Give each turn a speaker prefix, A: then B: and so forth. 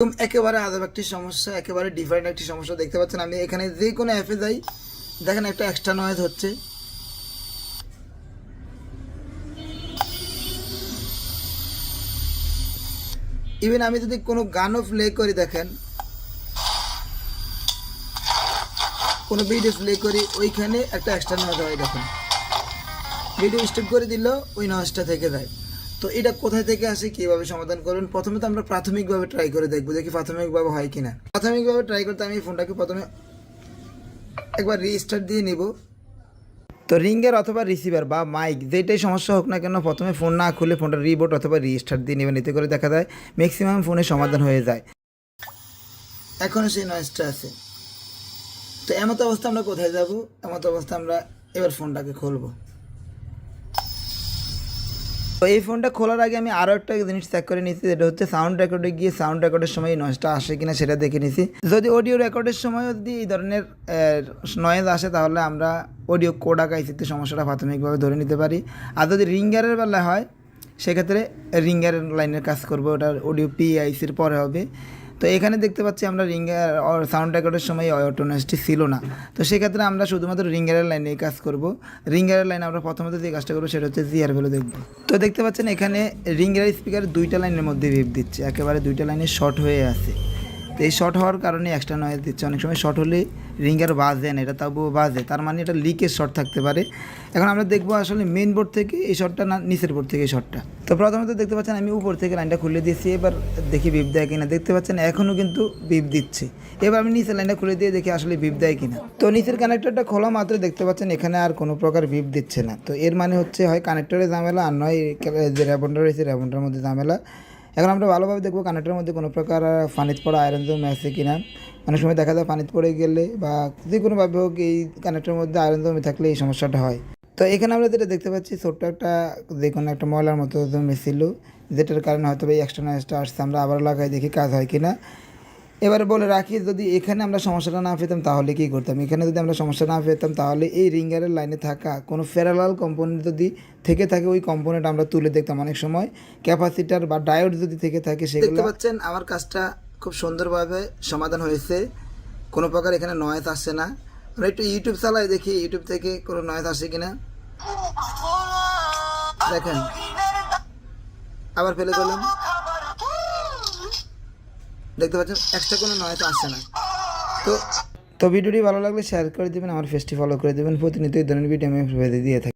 A: একেবারে আলাদা একটি সমস্যা, একেবারে ডিফারেন্ট একটি সমস্যা দেখতে পাচ্ছেন। আমি এখানে যে কোনো অ্যাপে যাই, দেখেন একটা এক্সট্রা নয়েজ হচ্ছে। ইভেন আমি যদি কোনো গানও প্লে করি, দেখেন কোনো ভিডিও প্লে করি, ওইখানে একটা এক্সট্রা নয়েজ হয়। দেখেন ভিডিও স্টপ করে দিলেও ওই নয়েজটা থেকে যায়। তো এটা কোথায় থেকে আসে, কীভাবে সমাধান করবেন? প্রথমে তো আমরা প্রাথমিকভাবে ট্রাই করে দেখবো যে কি প্রাথমিকভাবে হয় কিনা। প্রাথমিকভাবে ট্রাই করতে আমি ফোনটাকে প্রথমে একবার রিস্টার্ট দিয়ে নিব। তো রিঙ্গের অথবা রিসিভার বা মাইক যেটাই সমস্যা হোক না কেন, প্রথমে ফোন না খুলে ফোনটা রিবোট অথবা রিস্টার্ট দিয়ে নেবেন। এতে করে দেখা যায় ম্যাক্সিমাম ফোনের সমাধান হয়ে যায়। এখনও সেই নয়েজটা আছে। তো এমত অবস্থা আমরা কোথায় যাব? এমত অবস্থা আমরা এবার ফোনটাকে খুলবো। তো এই ফোনটা খোলার আগে আমি আরও একটা জিনিস চেক করে নিয়েছি, যেটা হচ্ছে সাউন্ড রেকর্ডে গিয়ে সাউন্ড রেকর্ডের সময় এই নয়েজটা আসে কিনা সেটা দেখে নিয়েছি। যদি অডিও রেকর্ডের সময়ও যদি এই ধরনের নয়েজ আসে, তাহলে আমরা অডিও কোডাক আইসিতে সমস্যাটা প্রাথমিকভাবে ধরে নিতে পারি। আর যদি রিঙ্গারের বেলা হয়, সেক্ষেত্রে রিঙ্গারের লাইনের কাজ করবো, ওটার অডিও পিআইসির পরে হবে। তো এখানে দেখতে পাচ্ছি আমরা রিঙ্গার সাউন্ড রেকর্ডের সময় অটো নয়েজটি ছিল না। তো সেক্ষেত্রে আমরা শুধুমাত্র রিঙ্গারের লাইনে কাজ করব। রিঙ্গারের লাইনে আমরা প্রথমত যে কাজটা করবো সেটা হচ্ছে জিআর ভ্যালু দেখব। তো দেখতে পাচ্ছেন এখানে রিঙ্গারের স্পিকার দুইটা লাইনের মধ্যে ভিপ দিচ্ছে, একেবারে দুইটা লাইনে শর্ট হয়ে আছে। তো এই শর্ট হওয়ার কারণে এক্সট্রা নয়েজ দিচ্ছে। অনেক সময় শর্ট হলে রিঙ্গার বাজে না, এটা তবুও বাজে, তার মানে এটা লিকের শর্ট থাকতে পারে। এখন আমরা দেখবো আসলে মেন বোর্ড থেকে এই শর্টটা না নিচের বোর্ড থেকে এই শর্টটা। তো প্রথমত দেখতে পাচ্ছেন আমি উপর থেকে লাইনটা খুলে দিয়েছি। এবার দেখি বিপ দেয় কিনা। দেখতে পাচ্ছেন এখনও কিন্তু বিপ দিচ্ছে। এবার আমি নিচের লাইনটা খুলে দিয়ে দেখি আসলে বিপ দেয় কিনা। তো নিচের কানেক্টরটা খোলা মাত্র দেখতে পাচ্ছেন এখানে আর কোনো প্রকার বিপ দিচ্ছে না। তো এর মানে হচ্ছে হয় কানেক্টরে ঝামেলা, আর নয় যে র্যাবনটা রয়েছে র্যাবনটার মধ্যে ঝামেলা। এখন আমরা ভালোভাবে দেখবো কানেক্টরের মধ্যে কোনো প্রকার পানিতে পড়া আয়রন জমে আছে কিনা। অনেক সময় দেখা যায় পানিতে পড়ে গেলে বা যে কোনোভাবে হোক এই কানেক্টরের মধ্যে আয়রন জমে থাকলে এই সমস্যাটা হয়। তো এখানে আমরা যেটা দেখতে পাচ্ছি, ছোট্ট একটা যে কোনো একটা ময়লার মতো জমেছিল, যেটার কারণে হয়তো এই এক্সট্রা নয়েজটা আসছে। আমরা আবার লাগাই দেখি কাজ হয় কিনা। এবারে বলে রাখি, যদি এখানে আমরা সমস্যাটা না পেতাম তাহলে কী করতাম? এখানে যদি আমরা সমস্যা না পেতাম, তাহলে এই রিঙ্গারের লাইনে থাকা কোনো প্যারালাল কম্পোনেন্ট যদি থেকে থাকে, ওই কম্পোনেন্ট আমরা তুলে দেখতাম। অনেক সময় ক্যাপাসিটার বা ডায়োড যদি থেকে থাকে, সেগুলো দেখতে পাচ্ছেন আমার কাজটা খুব সুন্দরভাবে সমাধান হয়েছে। কোনো প্রকার এখানে নয়েজ আসছে না। আমরা একটু ইউটিউব চালাই, দেখি ইউটিউব থেকে কোনো নয়েজ আসে কিনা। দেখেন আবার ফেলে করলাম, দেখতে পাচ্ছেন এক্সট্রা কোনো নয়েজ আসছে না। তো ভিডিওটি ভালো লাগলে শেয়ার করে দেবেন, আমার পেজটি ফলো করে দেবেন। প্রতিনিয়ত এই ধরনের ভিডিও আমি দিয়ে থাকি।